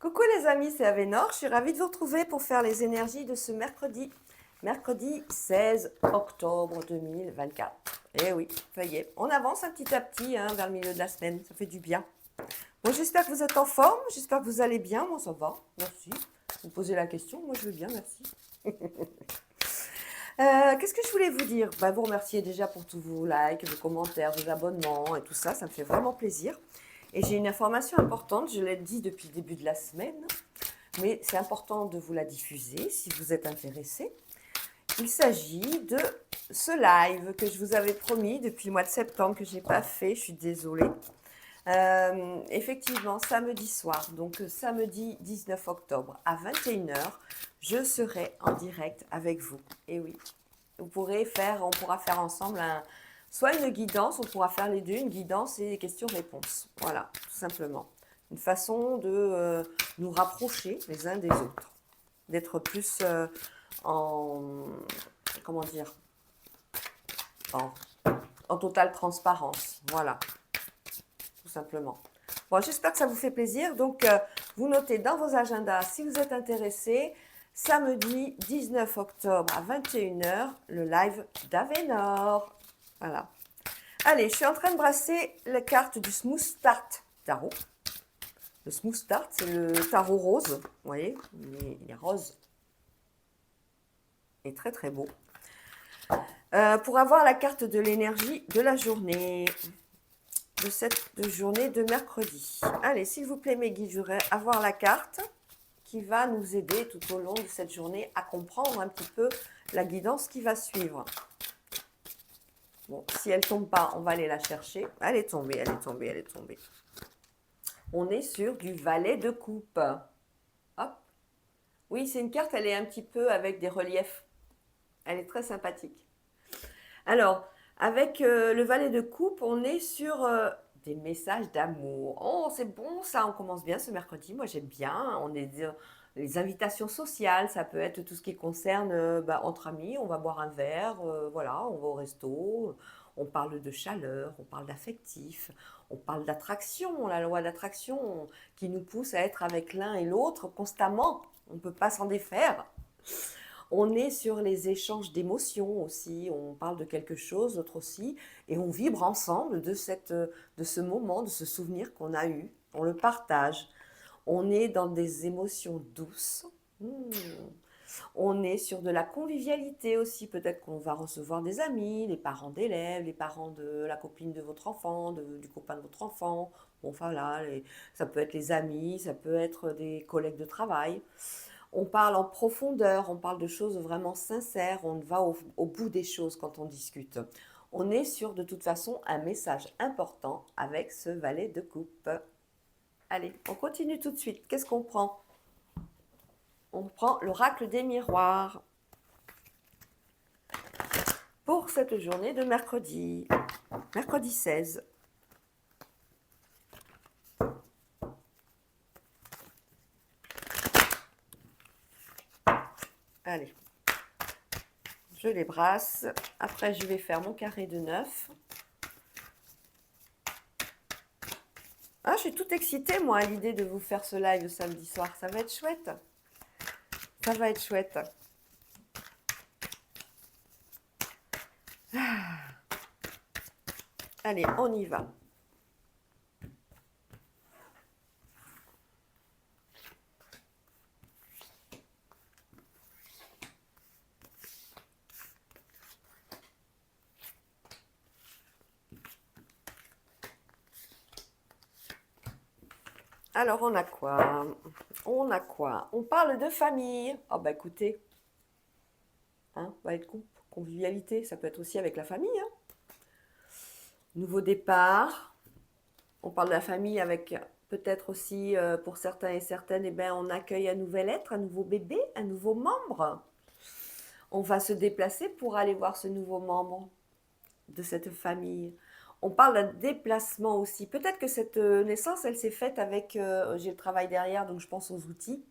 Coucou les amis, c'est Avénor. Je suis ravie de vous retrouver pour faire les énergies de ce mercredi 16 octobre 2024. Eh oui, ça y est, on avance un petit à petit vers le milieu de la semaine, ça fait du bien. Bon, j'espère que vous êtes en forme, j'espère que vous allez bien, moi ça va, merci. Vous posez la question, moi je veux bien, merci. Qu'est-ce que je voulais vous dire? Vous remercier déjà pour tous vos likes, vos commentaires, vos abonnements et tout ça, ça me fait vraiment plaisir. Et j'ai une information importante, je l'ai dit depuis le début de la semaine, mais c'est important de vous la diffuser si vous êtes intéressé. Il s'agit de ce live que je vous avais promis depuis le mois de septembre que je n'ai pas fait, je suis désolée. Effectivement, samedi soir, donc samedi 19 octobre à 21h, je serai en direct avec vous. Et oui, on pourra faire ensemble soit une guidance, on pourra faire les deux, une guidance et des questions-réponses. Voilà, tout simplement. Une façon de nous rapprocher les uns des autres, d'être plus en, comment dire, en, en totale transparence. Voilà, tout simplement. Bon, j'espère que ça vous fait plaisir. Donc, vous notez dans vos agendas, si vous êtes intéressé, samedi 19 octobre à 21h, le live d'Avénor. Voilà. Allez, je suis en train de brasser la carte du Smooth Start Tarot. Le Smooth Start, c'est le tarot rose. Vous voyez, il est rose. Et très très beau. Pour avoir la carte de l'énergie de la journée. De cette journée de mercredi. Allez, s'il vous plaît, mes guides, je voudrais avoir la carte qui va nous aider tout au long de cette journée à comprendre un petit peu la guidance qui va suivre. Bon, si elle ne tombe pas, on va aller la chercher. Elle est tombée, elle est tombée, elle est tombée. On est sur du valet de coupe. Hop. Oui, c'est une carte, elle est un petit peu avec des reliefs. Elle est très sympathique. Alors, avec le valet de coupe, on est sur des messages d'amour. Oh, c'est bon ça, on commence bien ce mercredi. Moi, j'aime bien. On est les invitations sociales, ça peut être tout ce qui concerne entre amis. On va boire un verre, voilà, on va au resto. On parle de chaleur, on parle d'affectif, on parle d'attraction, la loi d'attraction qui nous pousse à être avec l'un et l'autre constamment. On ne peut pas s'en défaire. On est sur les échanges d'émotions aussi, on parle de quelque chose, d'autre aussi, et on vibre ensemble de ce moment, de ce souvenir qu'on a eu. On le partage. On est dans des émotions douces. On est sur de la convivialité aussi. Peut-être qu'on va recevoir des amis, les parents d'élèves, les parents de la copine de votre enfant, du copain de votre enfant. Bon, enfin là, ça peut être les amis, ça peut être des collègues de travail. On parle en profondeur, on parle de choses vraiment sincères, on va au bout des choses quand on discute. On est sur de toute façon un message important avec ce valet de coupe. Allez, on continue tout de suite. Qu'est-ce qu'on prend? On prend l'oracle des miroirs pour cette journée de mercredi 16. Allez, je les brasse. Après, je vais faire mon carré de 9. Ah, je suis toute excitée, moi, à l'idée de vous faire ce live le samedi soir. Ça va être chouette. Ça va être chouette. Allez, on y va. Alors, on a quoi? On a quoi? On parle de famille. Oh, bah écoutez, valet de coupe, convivialité, ça peut être aussi avec la famille. Nouveau départ. On parle de la famille avec peut-être aussi, pour certains et certaines, on accueille un nouvel être, un nouveau bébé, un nouveau membre. On va se déplacer pour aller voir ce nouveau membre de cette famille. On parle d'un déplacement aussi. Peut-être que cette naissance, elle s'est faite avec, j'ai le travail derrière, donc je pense aux outils.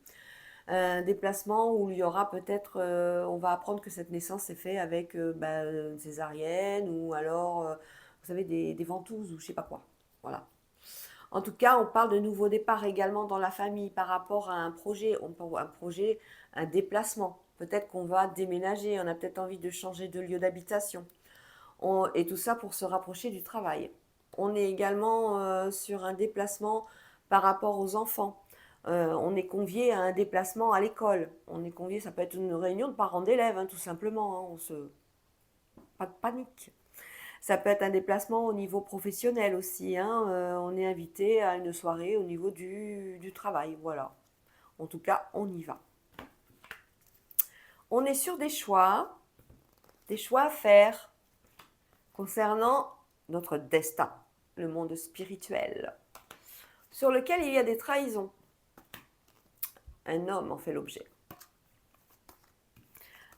Un déplacement où il y aura peut-être, on va apprendre que cette naissance s'est faite avec une césarienne ou alors, vous savez, des ventouses ou je sais pas quoi. Voilà. En tout cas, on parle de nouveau départ également dans la famille par rapport à un projet, un déplacement. Peut-être qu'on va déménager, on a peut-être envie de changer de lieu d'habitation. Et tout ça pour se rapprocher du travail. On est également sur un déplacement par rapport aux enfants. On est convié à un déplacement à l'école. On est convié, ça peut être une réunion de parents d'élèves, hein, tout simplement. Pas de panique. Ça peut être un déplacement au niveau professionnel aussi, hein. On est invité à une soirée au niveau du travail. Voilà. En tout cas, on y va. On est sur des choix à faire concernant notre destin, le monde spirituel, sur lequel il y a des trahisons. Un homme en fait l'objet.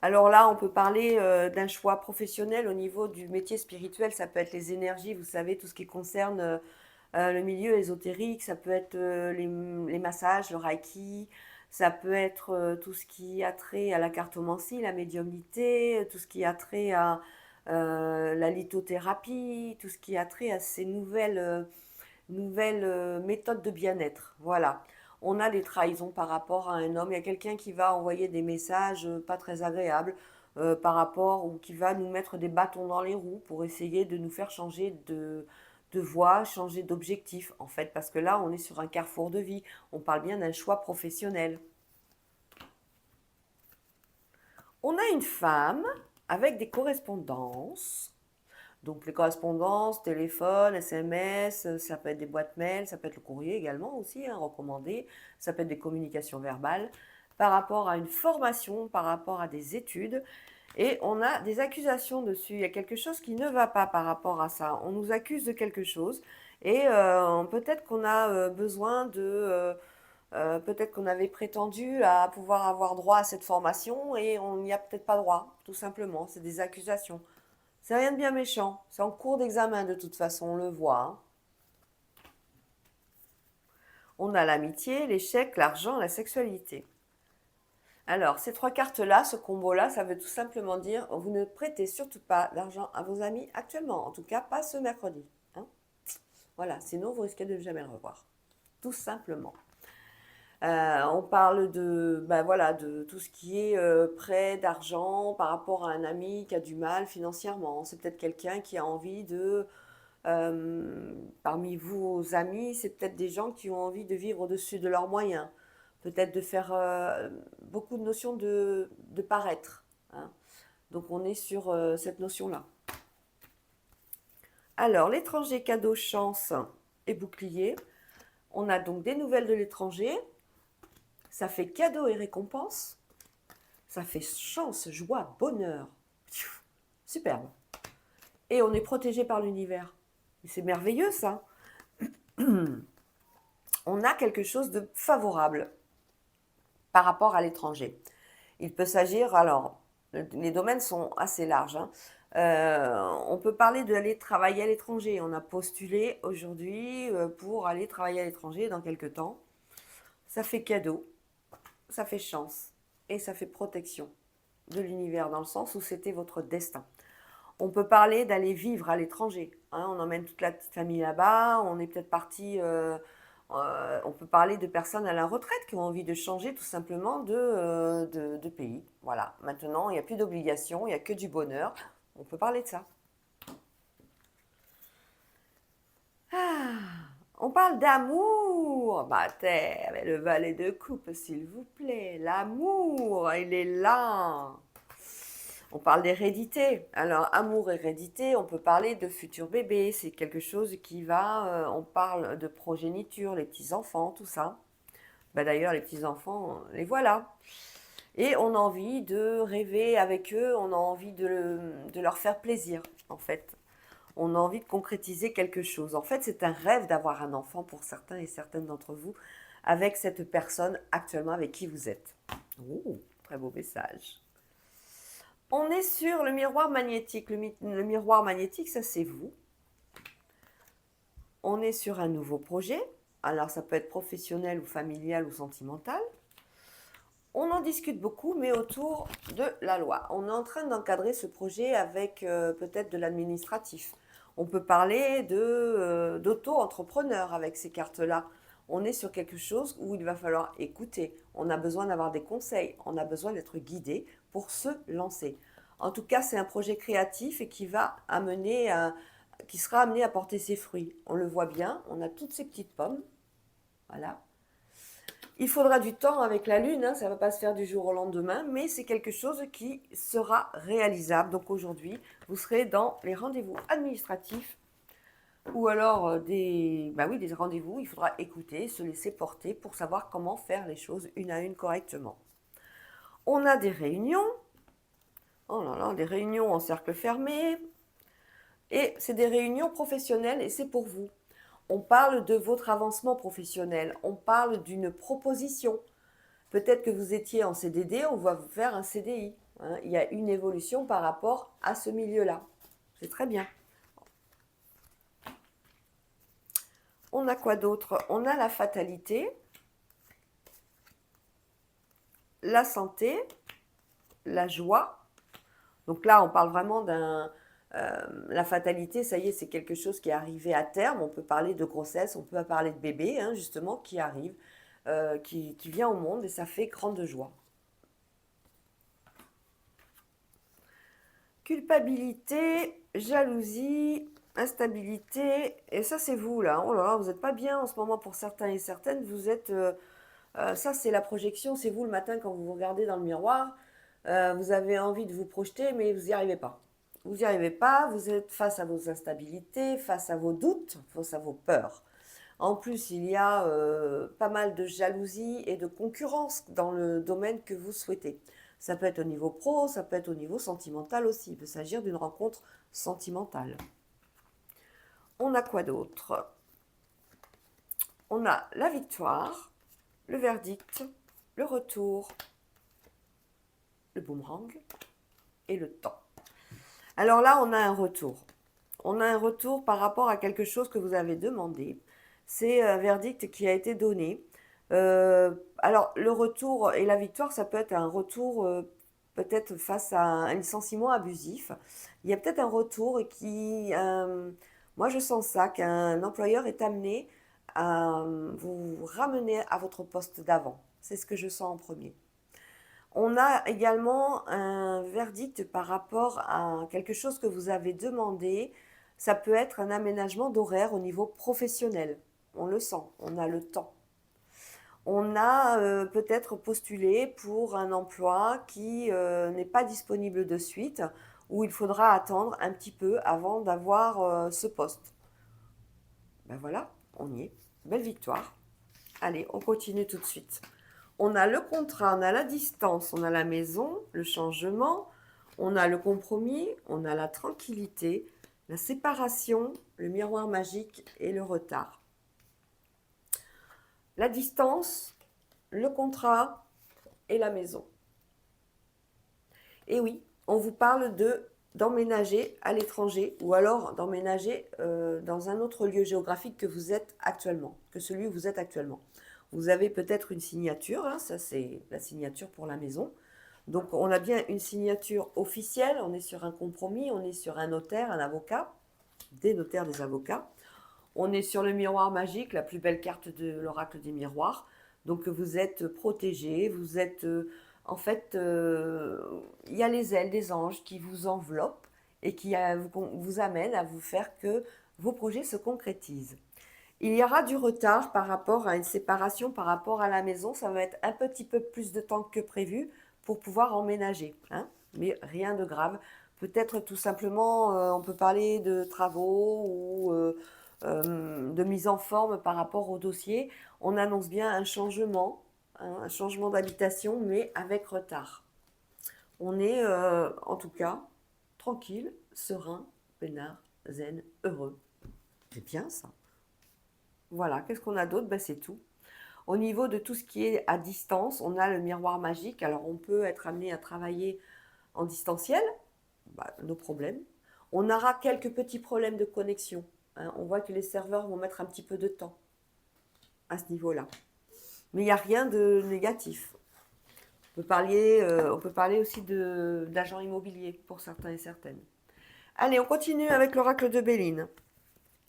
Alors là, on peut parler d'un choix professionnel au niveau du métier spirituel. Ça peut être les énergies, vous savez, tout ce qui concerne le milieu ésotérique. Ça peut être les massages, le reiki. Ça peut être tout ce qui a trait à la cartomancie, la médiumnité, tout ce qui a trait à la lithothérapie, tout ce qui a trait à ces nouvelles méthodes de bien-être. Voilà. On a des trahisons par rapport à un homme. Il y a quelqu'un qui va envoyer des messages pas très agréables par rapport, ou qui va nous mettre des bâtons dans les roues pour essayer de nous faire changer de voie, changer d'objectif, en fait, parce que là, on est sur un carrefour de vie. On parle bien d'un choix professionnel. On a une femme avec des correspondances. Donc les correspondances, téléphone, SMS, ça peut être des boîtes mail, ça peut être le courrier également aussi, hein, recommandé, ça peut être des communications verbales par rapport à une formation, par rapport à des études. Et on a des accusations dessus. Il y a quelque chose qui ne va pas par rapport à ça. On nous accuse de quelque chose et peut-être qu'on a besoin peut-être qu'on avait prétendu à pouvoir avoir droit à cette formation et on n'y a peut-être pas droit, tout simplement. C'est des accusations. C'est rien de bien méchant. C'est en cours d'examen de toute façon, on le voit, hein. On a l'amitié, l'échec, l'argent, la sexualité. Alors, ces trois cartes-là, ce combo-là, ça veut tout simplement dire vous ne prêtez surtout pas d'argent à vos amis actuellement. En tout cas, pas ce mercredi, hein. Voilà, sinon vous risquez de ne jamais le revoir. Tout simplement. On parle voilà, de tout ce qui est prêt d'argent par rapport à un ami qui a du mal financièrement. C'est peut-être quelqu'un qui a envie parmi vos amis, c'est peut-être des gens qui ont envie de vivre au-dessus de leurs moyens. Peut-être de faire beaucoup de notions de paraître, hein. Donc on est sur cette notion-là. Alors, l'étranger, cadeau, chance et bouclier. On a donc des nouvelles de l'étranger. Ça fait cadeau et récompense. Ça fait chance, joie, bonheur. Superbe. Et on est protégé par l'univers. C'est merveilleux ça. On a quelque chose de favorable par rapport à l'étranger. Il peut s'agir, alors, les domaines sont assez larges, hein. On peut parler d'aller travailler à l'étranger. On a postulé aujourd'hui pour aller travailler à l'étranger dans quelques temps. Ça fait cadeau, ça fait chance et ça fait protection de l'univers dans le sens où c'était votre destin. On peut parler d'aller vivre à l'étranger, hein. On emmène toute la petite famille là-bas, on est peut-être parti... on peut parler de personnes à la retraite qui ont envie de changer tout simplement de pays. Voilà, maintenant il n'y a plus d'obligations, il n'y a que du bonheur. On peut parler de ça. Ah, on parle d'amour. Bah, terre, le valet de coupe, s'il vous plaît. L'amour, il est là. On parle d'hérédité. Alors, amour, hérédité, on peut parler de futur bébé. C'est quelque chose qui va... on parle de progéniture, les petits-enfants, tout ça. Bah, d'ailleurs, les petits-enfants, les voilà. Et on a envie de rêver avec eux, on a envie de leur faire plaisir, en fait. On a envie de concrétiser quelque chose. En fait, c'est un rêve d'avoir un enfant pour certains et certaines d'entre vous avec cette personne actuellement avec qui vous êtes. Oh, très beau message. On est sur le miroir magnétique. Le miroir magnétique, ça c'est vous. On est sur un nouveau projet. Alors ça peut être professionnel ou familial ou sentimental. On en discute beaucoup, mais autour de la loi. On est en train d'encadrer ce projet avec peut-être de l'administratif. On peut parler d'auto-entrepreneur avec ces cartes-là. On est sur quelque chose où il va falloir écouter. On a besoin d'avoir des conseils. On a besoin d'être guidé pour se lancer. En tout cas, c'est un projet créatif et qui sera amené à porter ses fruits. On le voit bien, on a toutes ces petites pommes. Voilà. Il faudra du temps avec la lune, hein, ça ne va pas se faire du jour au lendemain, mais c'est quelque chose qui sera réalisable. Donc aujourd'hui, vous serez dans les rendez-vous administratifs ou alors des rendez-vous. Il faudra écouter, se laisser porter pour savoir comment faire les choses une à une correctement. On a des réunions. Oh là là, des réunions en cercle fermé. Et c'est des réunions professionnelles et c'est pour vous. On parle de votre avancement professionnel. On parle d'une proposition. Peut-être que vous étiez en CDD, on va vous faire un CDI. Hein. Il y a une évolution par rapport à ce milieu-là. C'est très bien. On a quoi d'autre? On a la fatalité, la santé, la joie. Donc là, on parle vraiment la fatalité, ça y est, c'est quelque chose qui est arrivé à terme. On peut parler de grossesse, on peut parler de bébé, hein, justement, qui arrive, qui vient au monde et ça fait grande joie. Culpabilité, jalousie, instabilité, et ça c'est vous là. Oh là là, vous n'êtes pas bien en ce moment pour certains et certaines. Vous êtes, ça c'est la projection, c'est vous le matin quand vous vous regardez dans le miroir. Vous avez envie de vous projeter, mais vous n'y arrivez pas. Vous n'y arrivez pas, vous êtes face à vos instabilités, face à vos doutes, face à vos peurs. En plus, il y a pas mal de jalousie et de concurrence dans le domaine que vous souhaitez. Ça peut être au niveau pro, ça peut être au niveau sentimental aussi. Il peut s'agir d'une rencontre sentimentale. On a quoi d'autre? On a la victoire, le verdict, le retour, le boomerang et le temps. Alors là, on a un retour. On a un retour par rapport à quelque chose que vous avez demandé. C'est un verdict qui a été donné. Alors, le retour et la victoire, ça peut être un retour peut-être face à un licenciement abusif. Il y a peut-être un retour moi je sens ça, qu'un employeur est amené à vous ramener à votre poste d'avant. C'est ce que je sens en premier. On a également un verdict par rapport à quelque chose que vous avez demandé. Ça peut être un aménagement d'horaire au niveau professionnel. On le sent, on a le temps. On a peut-être postulé pour un emploi qui n'est pas disponible de suite, où il faudra attendre un petit peu avant d'avoir ce poste. Ben voilà, on y est. Belle victoire. Allez, on continue tout de suite. On a le contrat, on a la distance, on a la maison, le changement, on a le compromis, on a la tranquillité, la séparation, le miroir magique et le retard. La distance, le contrat et la maison. Et oui, on vous parle d'emménager à l'étranger ou alors d'emménager dans un autre lieu géographique que celui où vous êtes actuellement. Vous avez peut-être une signature, hein, ça c'est la signature pour la maison. Donc on a bien une signature officielle, on est sur un compromis, on est sur un notaire, un avocat, des notaires, des avocats. On est sur le miroir magique, la plus belle carte de l'oracle des miroirs. Donc vous êtes protégé, vous êtes... il y a les ailes des anges qui vous enveloppent et qui vous amènent à vous faire que vos projets se concrétisent. Il y aura du retard par rapport à une séparation, par rapport à la maison. Ça va être un petit peu plus de temps que prévu pour pouvoir emménager, hein, mais rien de grave. Peut-être tout simplement, on peut parler de travaux ou de mise en forme par rapport au dossier. On annonce bien un changement, hein, un changement d'habitation, mais avec retard. On est en tout cas tranquille, serein, peinard, zen, heureux. C'est bien ça. Voilà, qu'est-ce qu'on a d'autre? Ben, c'est tout. Au niveau de tout ce qui est à distance, on a le miroir magique. Alors, on peut être amené à travailler en distanciel, nos problèmes. On aura quelques petits problèmes de connexion. Hein. On voit que les serveurs vont mettre un petit peu de temps à ce niveau-là. Mais il n'y a rien de négatif. On peut parler aussi d'agents immobiliers pour certains et certaines. Allez, on continue avec l'oracle de Béline.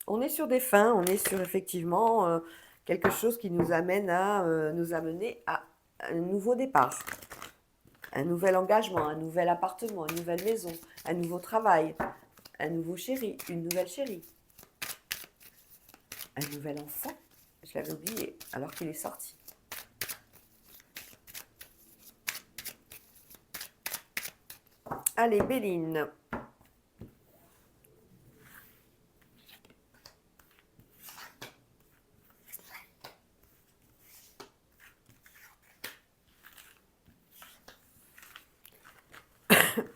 On est sur des fins, on est sur effectivement quelque chose qui nous amène à nous amener à un nouveau départ, un nouvel engagement, un nouvel appartement, une nouvelle maison, un nouveau travail, un nouveau chéri, une nouvelle chérie, un nouvel enfant. Je l'avais oublié alors qu'il est sorti. Allez, Béline.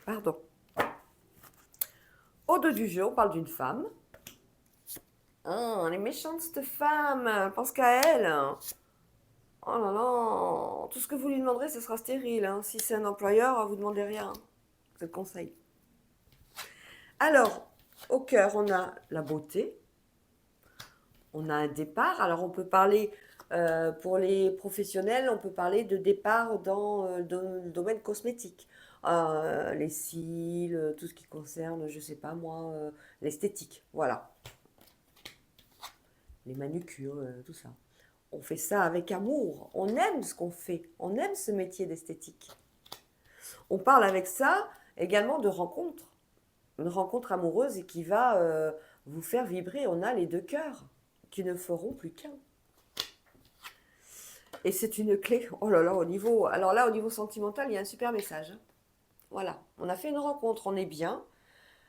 Pardon. Au dos du jeu, on parle d'une femme. Ah, elle est méchante cette femme, pense qu'à elle. Oh là là, tout ce que vous lui demanderez, ce sera stérile. Hein. Si c'est un employeur, vous ne demandez rien. C'est le conseil. Alors, au cœur, on a la beauté. On a un départ. Alors, on peut parler, pour les professionnels, on peut parler de départ dans le domaine cosmétique. Les cils, tout ce qui concerne, je sais pas moi, l'esthétique. Voilà. Les manucures, tout ça. On fait ça avec amour. On aime ce qu'on fait. On aime ce métier d'esthétique. On parle avec ça également de rencontre. Une rencontre amoureuse et qui va vous faire vibrer. On a les deux cœurs qui ne feront plus qu'un. Et c'est une clé. Oh là là, au niveau... Alors là, au niveau sentimental, il y a un super message. Voilà, on a fait une rencontre, on est bien.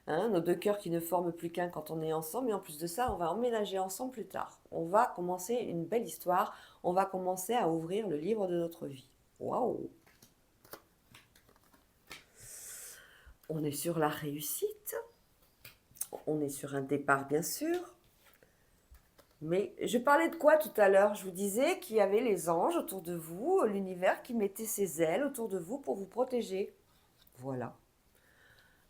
Hein, nos deux cœurs qui ne forment plus qu'un quand on est ensemble. Et en plus de ça, on va emménager ensemble plus tard. On va commencer une belle histoire. On va commencer à ouvrir le livre de notre vie. Waouh! On est sur la réussite. On est sur un départ, bien sûr. Mais je parlais de quoi tout à l'heure? Je vous disais qu'il y avait les anges autour de vous, l'univers qui mettait ses ailes autour de vous pour vous protéger. Voilà.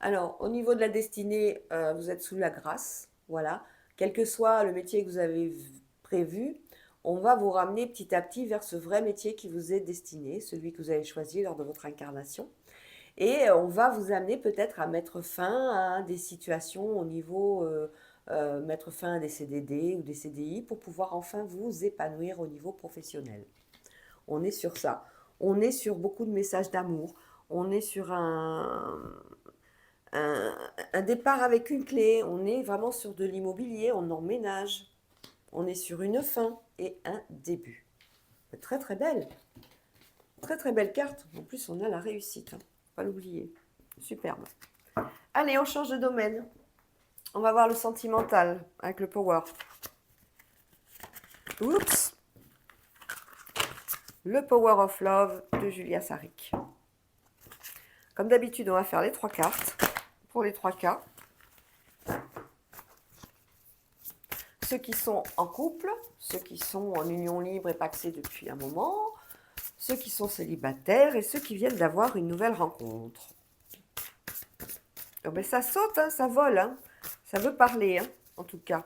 Alors, au niveau de la destinée, vous êtes sous la grâce. Voilà. Quel que soit le métier que vous avez prévu, on va vous ramener petit à petit vers ce vrai métier qui vous est destiné, celui que vous avez choisi lors de votre incarnation. Et on va vous amener peut-être à mettre fin à des situations au niveau, mettre fin à des CDD ou des CDI pour pouvoir enfin vous épanouir au niveau professionnel. On est sur ça. On est sur beaucoup de messages d'amour. On est sur un départ avec une clé. On est vraiment sur de l'immobilier. On emménage. On est sur une fin et un début. Très très belle. Très très belle carte. En plus, on a la réussite. Hein. Pas l'oublier. Superbe. Allez, on change de domaine. On va voir le sentimental avec le power. Oups. Le Power of Love de Julia Sarik. Comme d'habitude, on va faire les 3 cartes pour les 3 cas. Ceux qui sont en couple, ceux qui sont en union libre et paxés depuis un moment, ceux qui sont célibataires et ceux qui viennent d'avoir une nouvelle rencontre. Oh ben ça saute, hein, ça vole, hein. Ça veut parler, hein, en tout cas.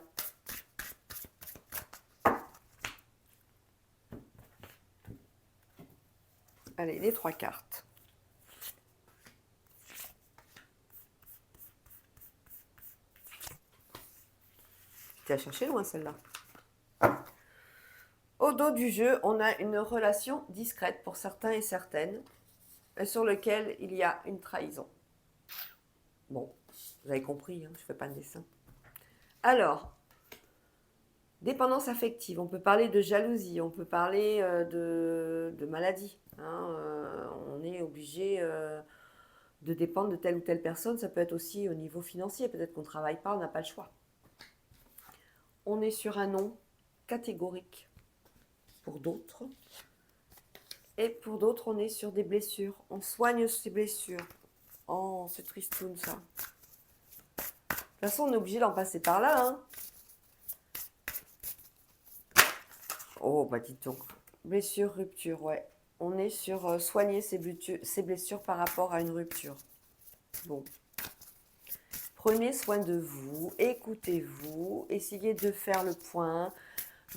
Allez, les 3 cartes. Tu as cherché loin celle-là. Au dos du jeu, on a une relation discrète pour certains et certaines, sur lequel il y a une trahison. Bon, vous avez compris, hein, je ne fais pas de dessin. Alors, dépendance affective, on peut parler de jalousie, on peut parler de maladie. Hein, on est obligé de dépendre de telle ou telle personne. Ça peut être aussi au niveau financier. Peut-être qu'on ne travaille pas, on n'a pas le choix. On est sur un non catégorique pour d'autres. Et pour d'autres, on est sur des blessures. On soigne ces blessures. Oh, c'est tristoun ça. De toute façon, on est obligé d'en passer par là. Hein. Oh, bah dites donc. Blessure, rupture, ouais. On est sur soigner ces blessures par rapport à une rupture. Bon. Prenez soin de vous, écoutez-vous, essayez de faire le point,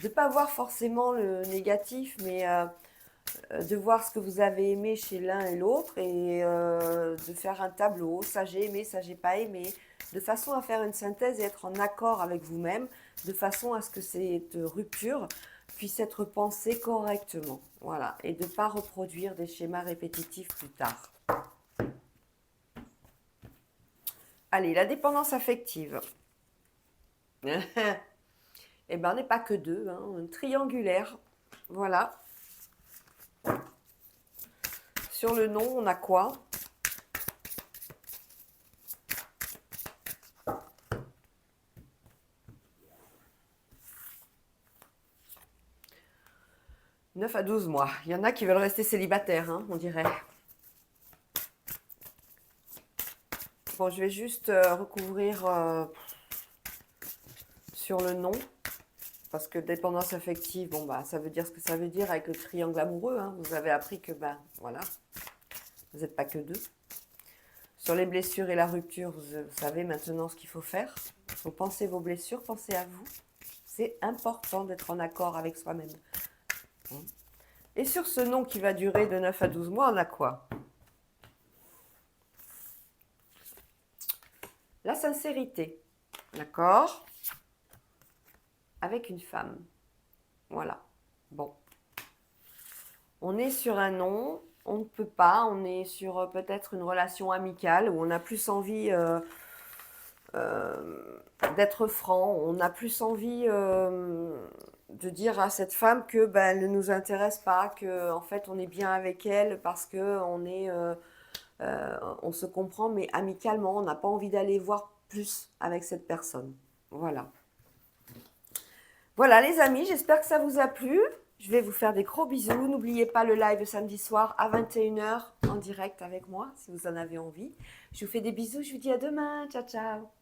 de ne pas voir forcément le négatif, mais de voir ce que vous avez aimé chez l'un et l'autre et de faire un tableau, ça j'ai aimé, ça j'ai pas aimé, de façon à faire une synthèse et être en accord avec vous-même, de façon à ce que cette rupture puisse être pensée correctement, voilà, et de ne pas reproduire des schémas répétitifs plus tard. Allez, la dépendance affective. Eh ben, on n'est pas que deux, hein, triangulaire, voilà. Sur le nom, on a quoi? « 9 à 12 mois. Il y en a qui veulent rester célibataires, hein, on dirait. Bon, je vais juste recouvrir sur le nom. Parce que dépendance affective, bon, bah, ça veut dire ce que ça veut dire avec le triangle amoureux. Hein. Vous avez appris que, bah, voilà, vous n'êtes pas que deux. Sur les blessures et la rupture, vous savez maintenant ce qu'il faut faire. Il faut penser vos blessures, pensez à vous. C'est important d'être en accord avec soi-même. Et sur ce nom qui va durer de 9 à 12 mois, on a quoi? La sincérité, d'accord? Avec une femme. Voilà. Bon. On est sur un nom, on ne peut pas, on est sur peut-être une relation amicale où on a plus envie d'être franc, on a plus envie de dire à cette femme que ben, elle ne nous intéresse pas, que en fait on est bien avec elle parce que on se comprend, mais amicalement, on n'a pas envie d'aller voir plus avec cette personne. Voilà. Voilà les amis, j'espère que ça vous a plu. Je vais vous faire des gros bisous. N'oubliez pas le live samedi soir à 21 h en direct avec moi, si vous en avez envie. Je vous fais des bisous, je vous dis à demain. Ciao, ciao.